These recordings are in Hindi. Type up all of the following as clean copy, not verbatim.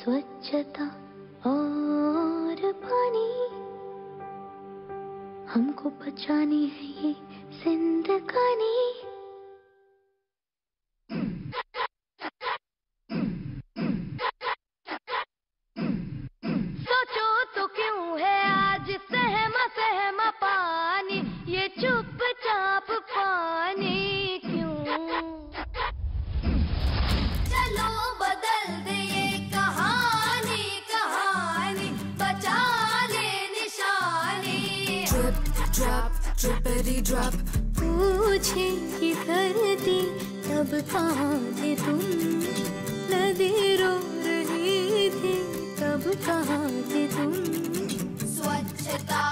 स्वच्छता और पानी, हमको बचानी है ये जिंदगानी। सोचो तो क्यों है आज सहमा सहमा पानी, ये चुपचाप पानी क्यों? चलो बदल दे ये कहानी, कहानी बचा ले निशानी। ड्रिप ड्रॉप ड्रिपरी ड्रॉप, पूछेगी धरती तब कहाँ थे तुम, नदी रो रही थी तब कहाँ थे तुम। स्वच्छता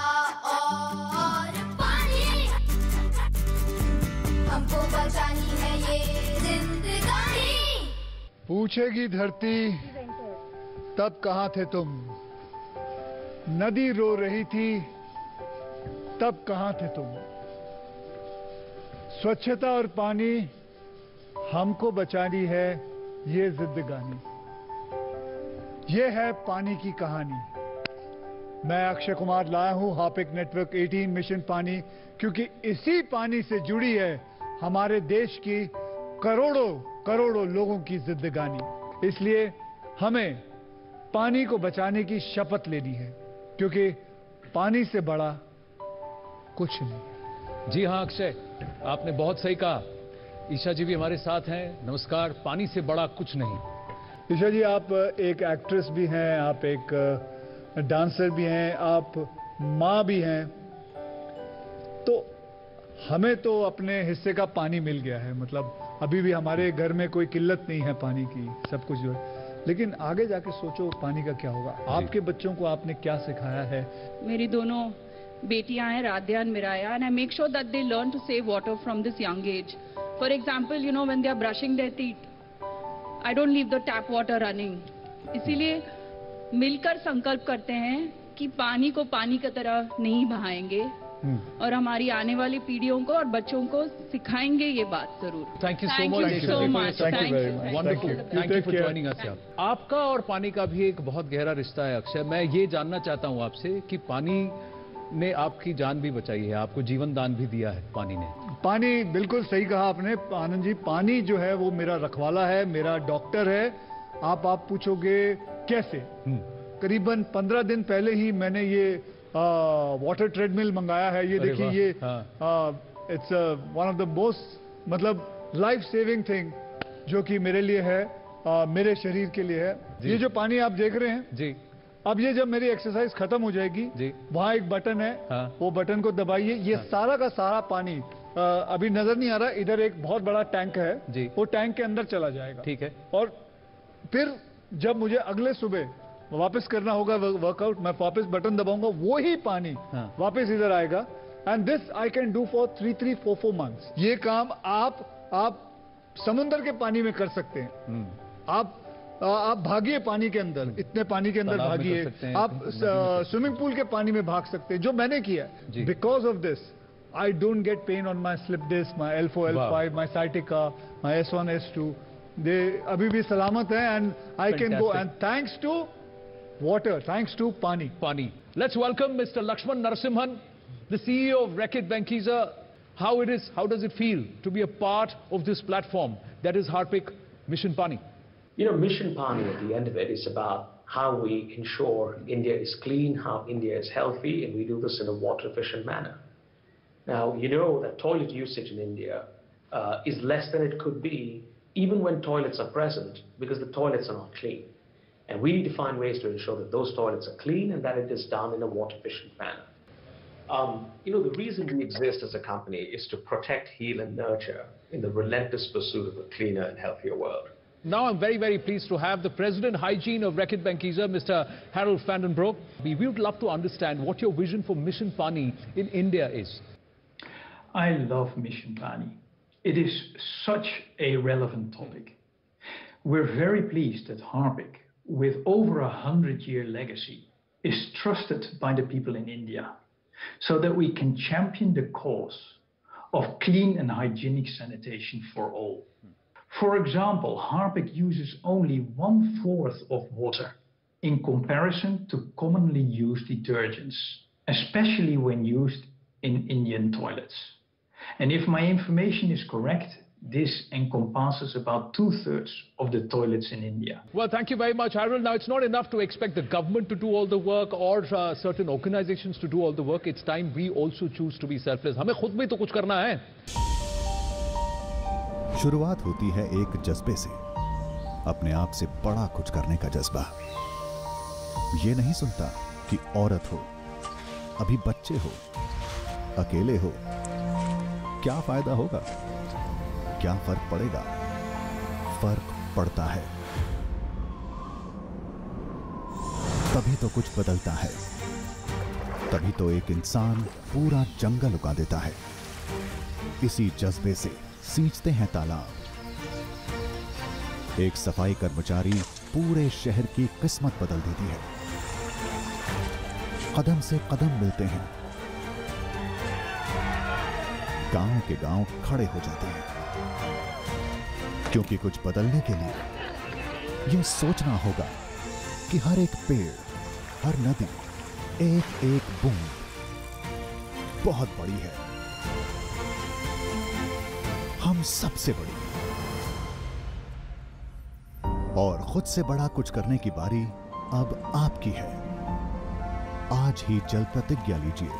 और पानी, हमको बचानी है ये जिंदगानी। पूछेगी धरती तब कहाँ थे तुम, नदी रो रही थी तब कहाँ थे तुम। स्वच्छता और पानी, हमको बचानी है ये जिंदगानी। ये है पानी की कहानी। मैं अक्षय कुमार लाया हूं हार्पिक नेटवर्क 18 मिशन पानी, क्योंकि इसी पानी से जुड़ी है हमारे देश की करोड़ों करोड़ों लोगों की जिंदगानी। इसलिए हमें पानी को बचाने की शपथ लेनी है, क्योंकि पानी से बड़ा कुछ नहीं। जी हाँ अक्षय, आपने बहुत सही कहा। ईशा जी भी हमारे साथ हैं। नमस्कार। पानी से बड़ा कुछ नहीं। ईशा जी, आप एक एक्ट्रेस भी हैं, आप एक डांसर भी हैं, आप माँ भी हैं, तो हमें तो अपने हिस्से का पानी मिल गया है। मतलब अभी भी हमारे घर में कोई किल्लत नहीं है पानी की, सब कुछ जो है। लेकिन आगे जाके सोचो पानी का क्या होगा। आपके बच्चों को आपने क्या सिखाया है? मेरी दोनों बेटियां हैं, Radhya and Miraya, and I make sure that they learn to save water from this young age. For example, you know, when they are brushing their teeth, I don't leave the tap water running. इसीलिए मिलकर संकल्प करते हैं कि पानी को पानी की तरह नहीं बहाएंगे और हमारी आने वाली पीढ़ियों को और बच्चों को सिखाएंगे ये बात जरूर. Thank you Thank you so much. Thank you. Wonderful. Thank you for joining us. आपका और पानी का भी एक बहुत गहरा रिश्ता है अक्षय. मैं ये जानना चाहता हूँ आपसे कि पानी ने आपकी जान भी बचाई है, आपको जीवन दान भी दिया है पानी ने. पानी, बिल्कुल सही कहा आपने आनंद जी. पानी जो है वो मेरा रखवाला है, मेरा डॉक्टर है. आप पूछोगे कैसे? करीबन 15 दिन पहले ही मैंने ये वाटर ट्रेडमिल मंगाया है. ये देखिए, ये it's one of the most मतलब लाइफ सेविंग थिंग जो कि मेरे लिए है, मेरे शरीर के लिए है. ये जो पानी आप देख रहे हैं जी, अब ये जब मेरी एक्सरसाइज खत्म हो जाएगी जी, वहाँ एक बटन है, वो बटन को दबाइए. ये सारा का सारा पानी अभी नजर नहीं आ रहा, इधर एक बहुत बड़ा टैंक है जी, वो टैंक के अंदर चला जाएगा. ठीक है. और फिर जब मुझे अगले सुबह वापस करना होगा वर्कआउट, मैं वापस बटन दबाऊंगा, वो ही पानी वापस इधर आएगा. And this I can do for 3-4 months. ये काम आप समुद्र के पानी में कर सकते हैं. आप भागिए पानी के अंदर, इतने पानी के अंदर भागिए. आप स्विमिंग पूल के पानी में भाग सकते हैं, जो मैंने किया. Because of this I don't get pain on my slip disc, my L4, L5, my sciatica, my S1, S2. They अभी भी सलामत हैं, and I can go. And thanks to water, thanks to pani. Pani. Let's welcome Mr. Lakshman Narasimhan, the CEO of Reckitt Benckiser. How does it feel to be a part of this platform that is Harpic Mission Pani? You know, Mission Pani, at the end of it, is about how we ensure India is clean, how India is healthy, and we do this in a water-efficient manner. Now, you know that toilet usage in India is less than it could be, even when toilets are present, because the toilets are not clean. And we need to find ways to ensure that those toilets are clean and that it is done in a water-efficient manner. You know, the reason we exist as a company is to protect, heal, and nurture in the relentless pursuit of a cleaner and healthier world. Now I'm very, very pleased to have the President Hygiene of Reckitt Benckiser, Mr. Harold van den Broek. We would love to understand what your vision for Mission Pani in India is. I love Mission Pani. It is such a relevant topic. We're very pleased that Harpic, with over 100-year legacy, is trusted by the people in India so that we can champion the cause of clean and hygienic sanitation for all. For example, Harpic uses only 1/4 of water in comparison to commonly used detergents, especially when used in Indian toilets. And if my information is correct, this encompasses about 2/3 of the toilets in India. Well, thank you very much, Harold. Now, it's not enough to expect the government to do all the work or certain organizations to do all the work. It's time we also choose to be selfless. हमें खुद भी तो कुछ करना है. शुरुआत होती है एक जज्बे से, अपने आप से बड़ा कुछ करने का जज्बा. ये नहीं सुनता कि औरत हो, अभी बच्चे हो, अकेले हो, क्या फायदा होगा, क्या फर्क पड़ेगा. फर्क पड़ता है, तभी तो कुछ बदलता है. तभी तो एक इंसान पूरा जंगल उगा देता है. इसी जज्बे से सींचते हैं तालाब. एक सफाई कर्मचारी पूरे शहर की किस्मत बदल देती है. कदम से कदम मिलते हैं, गांव के गांव खड़े हो जाते हैं. क्योंकि कुछ बदलने के लिए यह सोचना होगा कि हर एक पेड़, हर नदी, एक एक बूंद बहुत बड़ी है, हम सबसे बड़ी. और खुद से बड़ा कुछ करने की बारी अब आपकी है. आज ही जल प्रतिज्ञा लीजिए.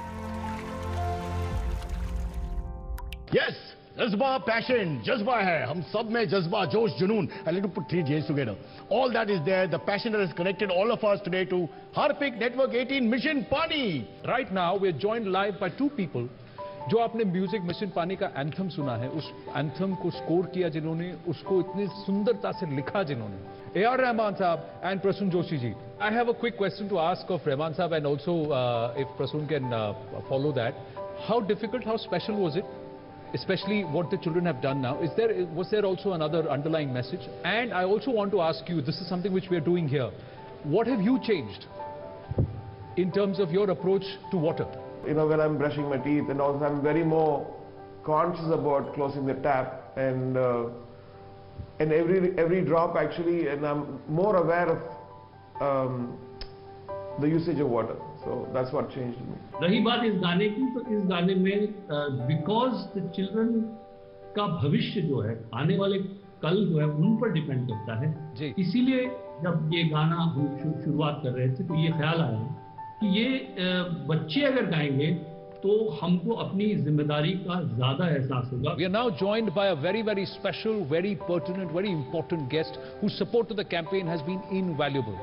Yes, जज्बा, पैशन, जज्बा है. हम सब में जज्बा, जोश, जुनून. I need to put 3 J's together. All that is there. The passion that has connected all of us today to Harpik Network 18 Mission Pani. Right now, we are joined live by 2 people. जो आपने म्यूजिक मिशन पानी का एंथम सुना है, उस एंथम को स्कोर किया जिन्होंने, उसको इतनी सुंदरता से लिखा जिन्होंने, A.R. Rahman Sahab and Prasoon Joshi ji. I have a quick question to ask of Rahman साहब and also if Prasoon can follow that. How difficult, how special was it? Especially what the children have done now. Was there also another underlying message? And I also want to ask you, this is something which we are doing here. What have you changed in terms of your approach to water? You know, when I'm brushing my teeth, and also I'm very more conscious about closing the tap and every drop actually, and I'm more aware of the usage of water. So that's what changed me. रही बात इस गाने की, तो इस गाने में बिकॉज द चिल्ड्रन का भविष्य जो है, आने वाले कल जो है, उन पर डिपेंड करता है. इसीलिए जब ये गाना हम शुरुआत कर रहे थे तो ये ख्याल आया कि ये बच्चे अगर गाएंगे तो हमको अपनी जिम्मेदारी का ज्यादा एहसास होगा. We are now joined by a very, very special, very pertinent, very important guest whose support to the campaign has been invaluable.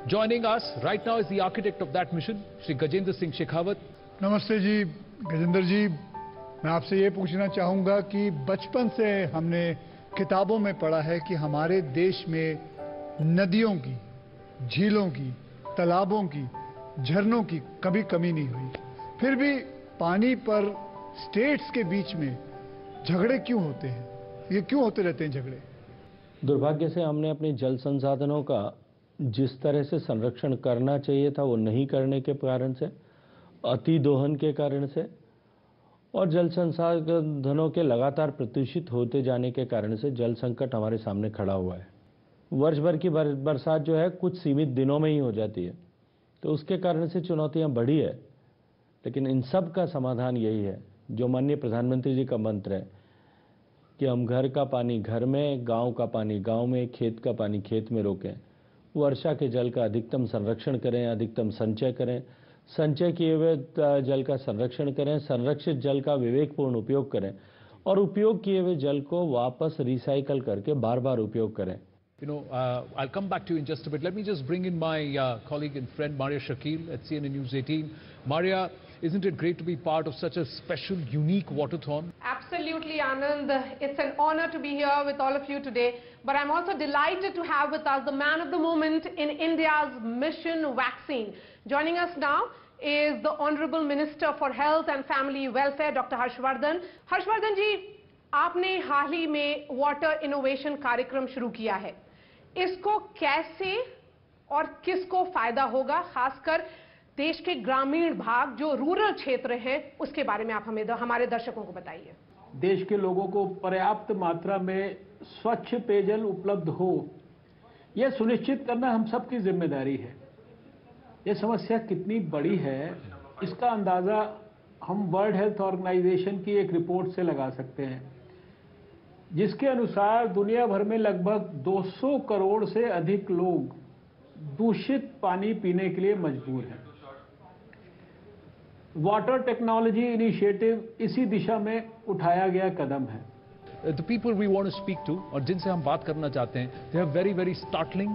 Joining us right now is the architect of that mission, Shri Gajendra Singh Shekhawat. नमस्ते जी गजेंद्र जी. मैं आपसे ये पूछना चाहूँगा कि बचपन से हमने किताबों में पढ़ा है कि हमारे देश में नदियों की, झीलों की, तालाबों की, झरनों की कभी कमी नहीं हुई. फिर भी पानी पर स्टेट्स के बीच में झगड़े क्यों होते हैं? ये क्यों होते रहते हैं झगड़े? दुर्भाग्य से हमने अपने जल संसाधनों का जिस तरह से संरक्षण करना चाहिए था वो नहीं करने के कारण से, अति दोहन के कारण से और जल संसाधनों के लगातार प्रदूषित होते जाने के कारण से जल संकट हमारे सामने खड़ा हुआ है. वर्ष भर की बरसात जो है कुछ सीमित दिनों में ही हो जाती है, तो उसके कारण से चुनौतियां बढ़ी है. लेकिन इन सब का समाधान यही है जो माननीय प्रधानमंत्री जी का मंत्र है कि हम घर का पानी घर में, गांव का पानी गांव में, खेत का पानी खेत में रोकें. वर्षा के जल का अधिकतम संरक्षण करें, अधिकतम संचय करें, संचय किए हुए जल का संरक्षण करें, संरक्षित जल का विवेकपूर्ण उपयोग करें और उपयोग किए हुए जल को वापस रिसाइकल करके बार बार उपयोग करें. You know, I'll come back to you in just a bit. Let me just bring in my colleague and friend Maria Shakil at CNN News 18. Maria, isn't it great to be part of such a special, unique waterthon? Absolutely, Anand. It's an honor to be here with all of you today. But I'm also delighted to have with us the man of the moment in India's mission vaccine. Joining us now is the Honorable Minister for Health and Family Welfare, Dr. Harshvardhan. Harshvardhan ji, आपने हाल ही में वाटर इनोवेशन कार्यक्रम शुरू किया है. इसको कैसे और किसको फायदा होगा, खासकर देश के ग्रामीण भाग जो रूरल क्षेत्र हैं, उसके बारे में आप हमें हमारे दर्शकों को बताइए. देश के लोगों को पर्याप्त मात्रा में स्वच्छ पेयजल उपलब्ध हो, यह सुनिश्चित करना हम सबकी जिम्मेदारी है। ये समस्या कितनी बड़ी है इसका अंदाज़ा हम वर्ल्ड हेल्थ ऑर्गेनाइजेशन की एक रिपोर्ट से लगा सकते हैं, जिसके अनुसार दुनिया भर में लगभग 200 करोड़ से अधिक लोग दूषित पानी पीने के लिए मजबूर हैं। वाटर टेक्नोलॉजी इनिशिएटिव इसी दिशा में उठाया गया कदम है। The people we want to speak to, और जिनसे हम बात करना चाहते हैं, they have very, very startling,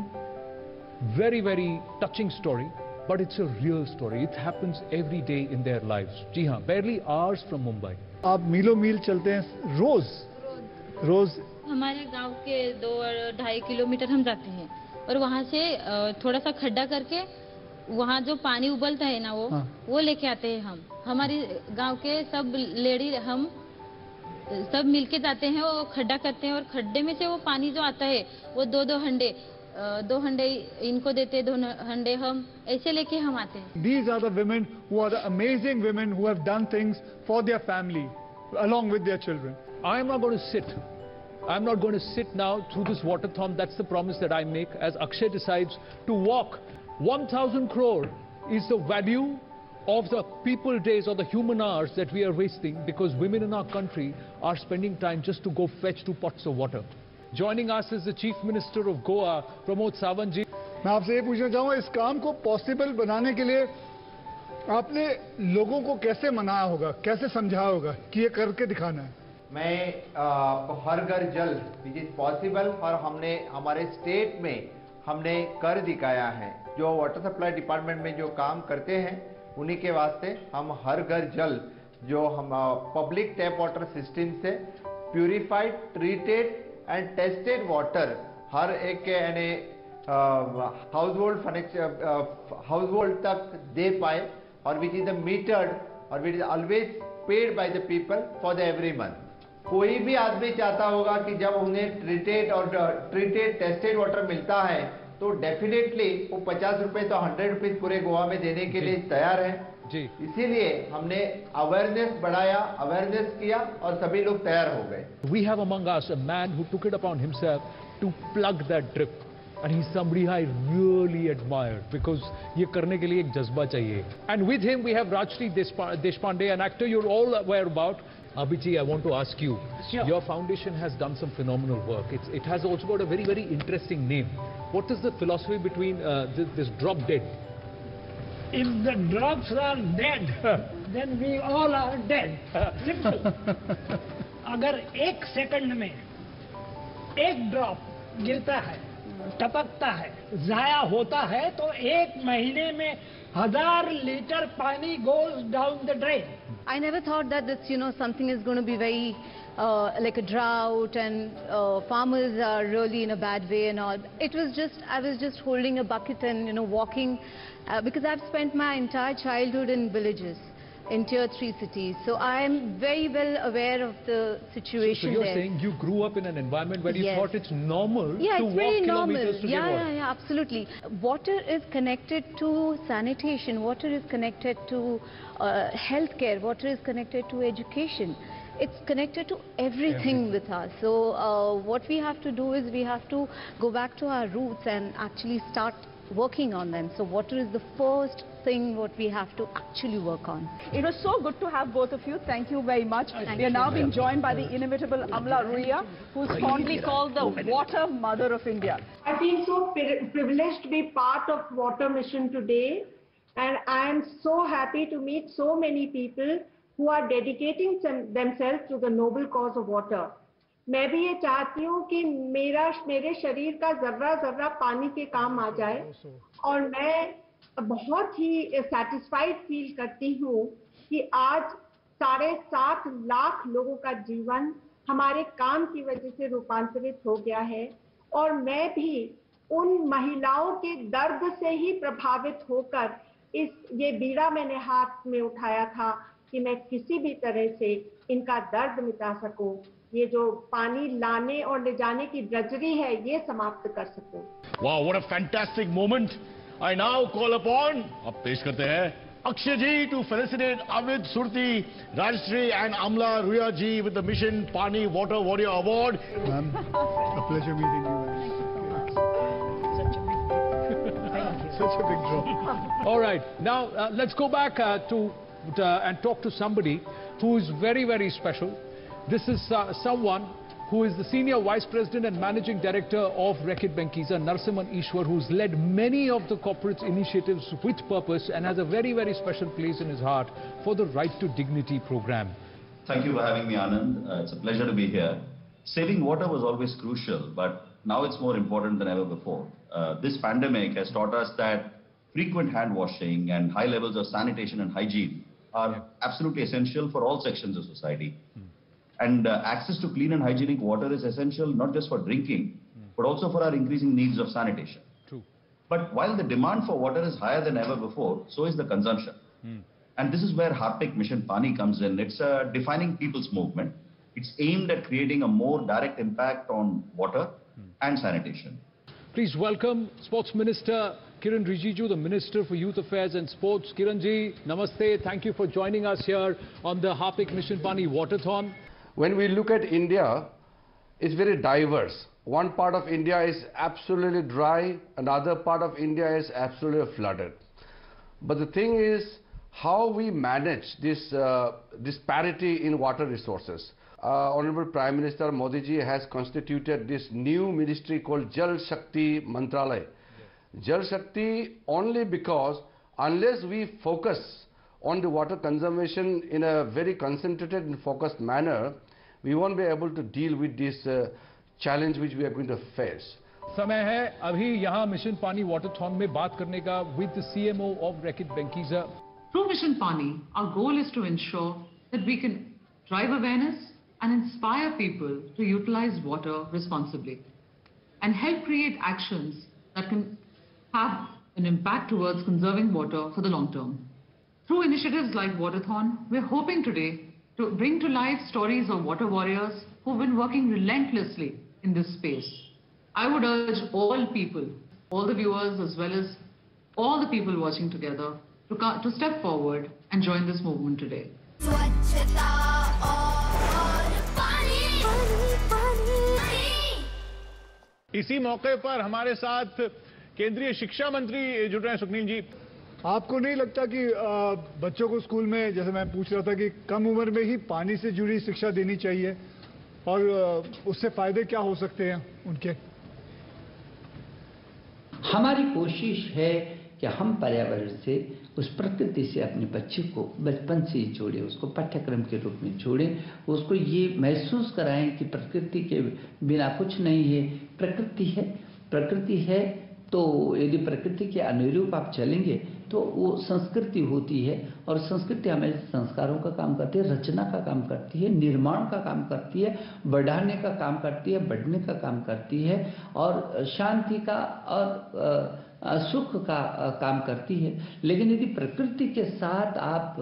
very, very touching story, but it's a real story. It happens every day in their lives. जी हाँ, barely hours from Mumbai. आप मीलों मील चलते हैं रोज। हमारे गांव के 2-2.5 किलोमीटर हम जाते हैं और वहाँ से थोड़ा सा खड्डा करके वहाँ जो पानी उबलता है ना वो लेके आते हैं हम। हमारी गांव के सब लेडी हम सब मिलके जाते हैं, वो खड्डा करते हैं और खड्डे में से वो पानी जो आता है वो 2 हंडे इनको देते, 2 हंडे हम ऐसे लेके हम आते हैं। These are the women who are the amazing women who have done things for their family along with their children. I am not going to sit. I'm not going to sit now through this waterthon. That's the promise that I make as Akshay decides to walk. 1,000 crore is the value of the people days or the human hours that we are wasting because women in our country are spending time just to go fetch 2 pots of water. Joining us is the Chief Minister of Goa, Pramod Sawant ji. मैं आपसे ये पूछना चाहूँगा, इस काम को पॉसिबल बनाने के लिए आपने लोगों को कैसे मनाया होगा, कैसे समझाया होगा कि ये करके दिखाना है? मैं हर घर जल विच इज पॉसिबल और हमने हमारे स्टेट में हमने कर दिखाया है। जो वाटर सप्लाई डिपार्टमेंट में जो काम करते हैं उन्हीं के वास्ते हम हर घर जल जो हम पब्लिक टैप वाटर सिस्टम से purified, treated and tested water हर एक के यानी हाउसहोल्ड तक दे पाए और विच इज द मीटर्ड और which is always paid by the people for the every month. कोई भी आदमी चाहता होगा कि जब उन्हें ट्रीटेड टेस्टेड वाटर मिलता है तो डेफिनेटली वो 50 रुपए तो 100 रुपीज पूरे गोवा में देने के लिए तैयार है जी। इसीलिए हमने अवेयरनेस बढ़ाया, अवेयरनेस किया और सभी लोग तैयार हो गए। We have among us a man who took it upon himself to plug that drip. And he's somebody I really admire because ये करने के लिए एक जज्बा चाहिए। And with him we have Rajshri Deshpande, an actor you're all aware about. Abhiji, I want to ask you, your foundation has done some phenomenal work. It has also got a very, very interesting name. What is the philosophy between this drop dead? If the drops are dead, then we all are dead. Simple. अगर 1 सेकंड में 1 ड्रॉप गिरता है, टपकता है, जाया होता है तो 1 महीने में 1000 लीटर पानी goes down the drain. I never thought that this, something is going to be very like a drought and farmers are really in a bad way and all. I was just holding a bucket and walking because I've spent my entire childhood in villages in tier 3 cities, so I am very well aware of the situation. So you're there. saying you grew up in an environment where you Yes. thought it's normal Yeah, to it's walk very normal. kilometers to get water. Yeah, absolutely. Water is connected to sanitation. Water is connected to healthcare. Water is connected to education. It's connected to everything with us. So what we have to do is we have to go back to our roots and actually start working on them. So water is the first thing what we have to actually work on. It was so good to have both of you. Thank you very much. We are now being joined by the inimitable Amla Ruia, who's fondly called the water mother of India. I feel so privileged to be part of Water Mission today, and I am so happy to meet so many people who are dedicating themselves to the noble cause of water. मैं भी ये चाहती हूँ कि मेरे शरीर का जर्रा जर्रा पानी के काम आ जाए, और मैं बहुत ही सैटिस्फाइड फील करती हूँ कि आज 7.5 लाख लोगों का जीवन हमारे काम की वजह से रूपांतरित हो गया है, और मैं भी उन महिलाओं के दर्द से ही प्रभावित होकर ये बीड़ा मैंने हाथ में उठाया था कि मैं किसी भी तरह से इनका दर्द मिटा सकूं, ये जो पानी लाने और ले जाने की ड्रजरी है ये समाप्त कर सकूं। Wow, what a fantastic moment! I now call upon, अब पेश करते हैं Akshay ji to felicitate Avid, Surti, Rajshri and Amla Ruia ji with the Mission Pani Water Warrior Award. Ma'am, a pleasure meeting you. such a big draw. All right, now let's go back and talk to somebody who is very, very special. This is someone who is the Senior Vice President and Managing Director of Reckitt Benckiser, Narasimhan Ishwar, who's led many of the corporate initiatives with purpose and has a very, very special place in his heart for the Right to Dignity program. Thank you for having me, Anand. It's a pleasure to be here. Saving water was always crucial, but now it's more important than ever before. This pandemic has taught us that frequent hand washing and high levels of sanitation and hygiene are absolutely essential for all sections of society. And access to clean and hygienic water is essential not just for drinking, but also for our increasing needs of sanitation. True. But while the demand for water is higher than ever before, so is the consumption. And this is where Harpik Mission Pani comes in. It's a defining people's movement. It's aimed at creating a more direct impact on water and sanitation. Please welcome Sports Minister Kiran Rijiju, the Minister for Youth Affairs and Sports. Kiranji, namaste. Thank you for joining us here on the Harpik Mission Pani Waterthon. When we look at India, it's very diverse. One part of India is absolutely dry, another part of India is absolutely flooded. But the thing is how we manage this disparity in water resources. Honorable Prime Minister Modi ji has constituted this new ministry called Jal Shakti Mantralaya. Jal Shakti only because unless we focus on the water conservation in a very concentrated and focused manner, we won't be able to deal with this challenge which we are going to face. समय है अभी यहाँ मिशन पानी वाटरथॉन में बात करने का with the CMO of Reckitt Benckiser. Through Mission Pani, our goal is to ensure that we can drive awareness and inspire people to utilize water responsibly and help create actions that can have an impact towards conserving water for the long term. Through initiatives like Waterthon, we're hoping today to bring to life stories of water warriors who've been working relentlessly in this space. I would urge all people, all the viewers as well as all the people watching together to step forward and join this movement today. इसी मौके पर हमारे साथ केंद्रीय शिक्षा मंत्री जुड़ रहे हैं। सुखनील जी, आपको नहीं लगता कि बच्चों को स्कूल में, जैसे मैं पूछ रहा था, कि कम उम्र में ही पानी से जुड़ी शिक्षा देनी चाहिए और उससे फायदे क्या हो सकते हैं उनके? हमारी कोशिश है कि हम पर्यावरण से, उस प्रकृति से अपने बच्चे को बचपन से ही जोड़ें, उसको पाठ्यक्रम के रूप में जोड़ें, उसको ये महसूस कराएं कि प्रकृति के बिना कुछ नहीं है, प्रकृति है तो यदि प्रकृति के अनुरूप आप चलेंगे तो वो संस्कृति होती है और संस्कृति हमें संस्कारों का काम करती है, रचना का काम करती है, निर्माण का काम करती है, बढ़ाने का काम करती है, बढ़ने का काम करती है और शांति का और सुख का काम करती है। लेकिन यदि प्रकृति के साथ आप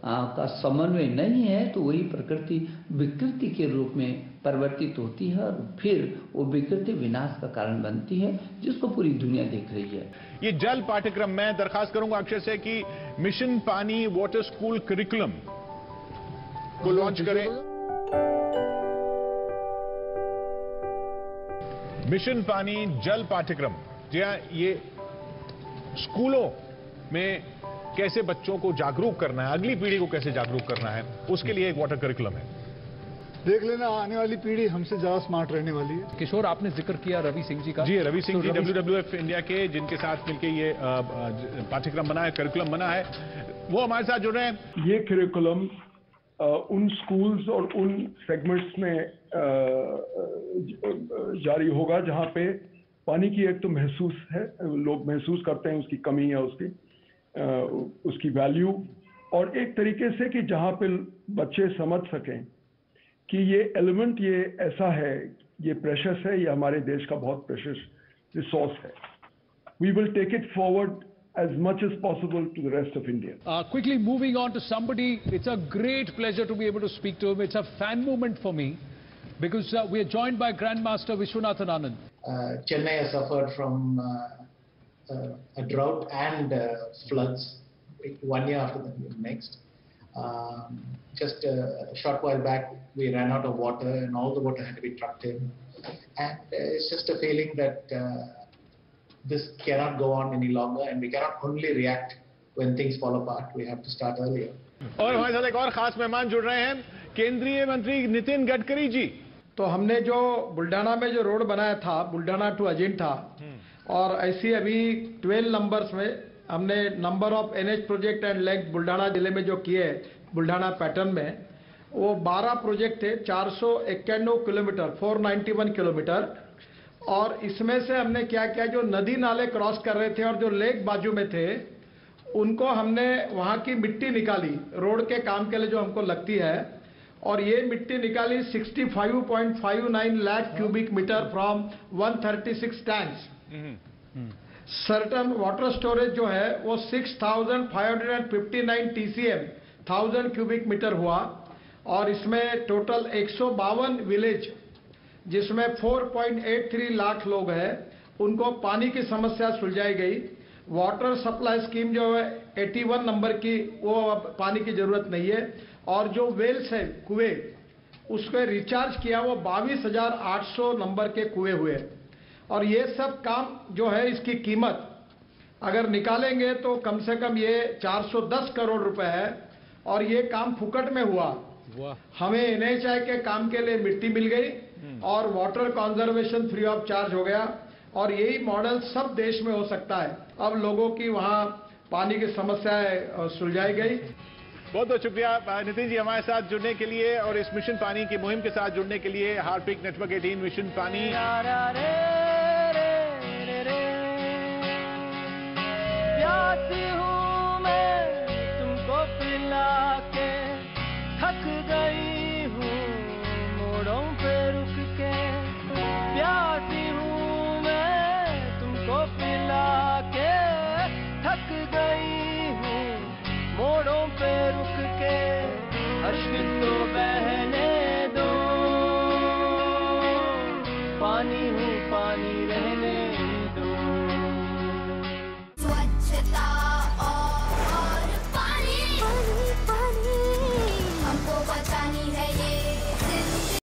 का समन्वय नहीं है तो वही प्रकृति विकृति के रूप में परिवर्तित होती है और फिर वो विकृति विनाश का कारण बनती है, जिसको पूरी दुनिया देख रही है। ये जल पाठ्यक्रम, मैं दरखास्त करूंगा अक्षय से कि मिशन पानी वाटर स्कूल करिकुलम को लॉन्च करें। मिशन पानी जल पाठ्यक्रम, जी हाँ, ये स्कूलों में कैसे बच्चों को जागरूक करना है, अगली पीढ़ी को कैसे जागरूक करना है, उसके लिए एक वाटर करिकुलम है। देख लेना, आने वाली पीढ़ी हमसे ज्यादा स्मार्ट रहने वाली है। किशोर, आपने जिक्र किया रवि सिंह जी का। जी, रवि सिंह जी WWF इंडिया के, जिनके साथ मिलकर ये पाठ्यक्रम बना है, करिकुलम बना है, वो हमारे साथ जुड़ रहे हैं। ये करिकुलम उन स्कूल्स और उन सेगमेंट्स में जारी होगा जहां पे पानी की एक तो महसूस है, लोग महसूस करते हैं उसकी कमी है, उसकी वैल्यू, और एक तरीके से कि जहां पे बच्चे समझ सकें कि ये एलिमेंट, ये ऐसा है, ये प्रेशियस है, ये हमारे देश का बहुत प्रेशियस रिसोर्स है। We will take it forward as much as possible to the rest of India. Quickly moving on to somebody, it's a great pleasure to be able to speak to him. It's a fan moment for me because we are joined by Grandmaster Vishwanathan Anand. Chennai has suffered from a drought and floods, 1 year after the next. Just a short while back, we ran out of water and all the water had to be trucked in. And it's just a feeling that this cannot go on any longer, and we cannot only react when things fall apart. We have to start earlier. और हमारे साथ एक और खास मेहमान जुड़ रहे हैं, केंद्रीय मंत्री नितिन गडकरी जी। तो हमने जो बुल्ढाना में जो रोड बनाया था, बुल्ढाना टू अजिंठा, और ऐसी अभी 12 नंबर्स में हमने number of NH project and length Buldhana जिले में जो किए बुल्ढाना पैटर्न में, वो 12 प्रोजेक्ट थे, 491 किलोमीटर, 491 किलोमीटर। और इसमें से हमने क्या किया, जो नदी नाले क्रॉस कर रहे थे और जो लेक बाजू में थे, उनको हमने वहाँ की मिट्टी निकाली रोड के काम के लिए जो हमको लगती है, और ये मिट्टी निकाली 65.59 lakh cubic metre from 136 tanks. Certain water storage जो है वो 6,559 TCM 1000 क्यूबिक मीटर हुआ, और इसमें टोटल 152 विलेज जिसमें 4.83 लाख लोग हैं, उनको पानी की समस्या सुलझाई गई। वाटर सप्लाई स्कीम जो है 81 नंबर की, वो अब पानी की जरूरत नहीं है, और जो वेल्स है कुएं, उसको रिचार्ज किया, वो 22,800 नंबर के कुएं हुए। और ये सब काम जो है, इसकी कीमत अगर निकालेंगे तो कम से कम ये 410 करोड़ रुपए है, और ये काम फुकट में हुआ। हमें NHI के काम के लिए मिट्टी मिल गई और water conservation free of charge हो गया, और यही मॉडल सब देश में हो सकता है। अब लोगों की वहाँ पानी की समस्याएं सुलझाई गई। बहुत बहुत शुक्रिया नितिन जी हमारे साथ जुड़ने के लिए और इस मिशन पानी की मुहिम के साथ जुड़ने के लिए। हार्पिक नेटवर्क 18 मिशन पानी। प्यासी हूँ मैं तुमको पिला के, थक गई हूँ मोड़ों पे रुक के। प्यासी हूँ मैं तुमको पिला के, थक गई हूँ मोड़ों पे रुक के। अश्क तो बहने दो, पानी हूँ पानी रहने